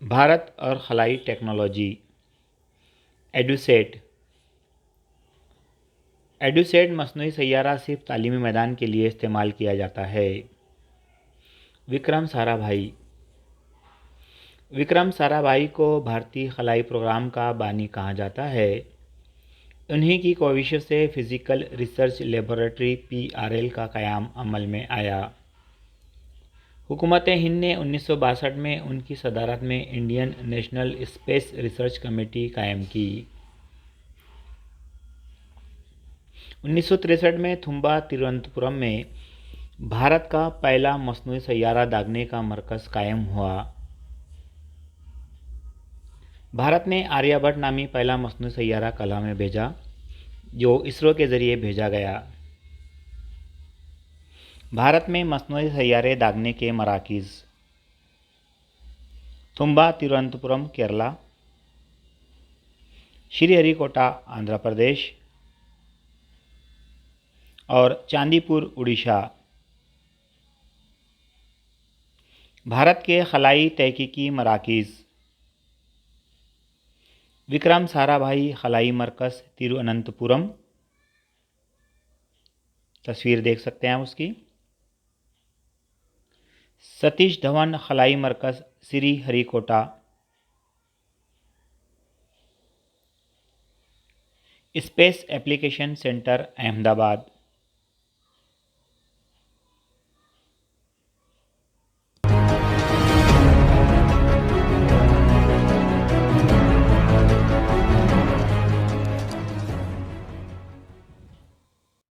भारत और खलाई technology. EDUSAT. EDUSAT मसनूई Saiyaara सिर्फ तालीमी मैदान के लिए इस्तेमाल किया जाता है। विक्रम साराभाई। विक्रम साराभाई को भारतीय खलाई प्रोग्राम का बानी कहा जाता है। उन्हीं की कोशिशों से फिज़िकल रिसर्च लेबोरेटरी (PRL) का क़याम अमल में आया। हुकूमत हिंद ने 1962 में उनकी सदारत में Indian national space research committee कायम की। 1963 में थुम्बा तिरुवनंतपुरम में भारत का पहला मसनूई सैयारा दागने का मरकज़ कायम हुआ। भारत ने आर्यभट्ट नामी पहला मसनूई सैयारा कला में भेजा, जो इसरो के ज़रिए भेजा गया। भारत में मसनूई सैयारे दागने के मराकिज़: थुम्बा तिरुवनंतपुरम केरला, श्रीहरिकोटा आंध्र प्रदेश और चांदीपुर उड़ीसा। भारत के खलाई तहकीकी मराकिज़: विक्रम साराभाई खलाई मरकज़ तिरुवनंतपुरम, तस्वीर देख सकते हैं उसकी। सतीश धवन खलाई मरकज़ Sriharikota. Space application centre Ahmedabad.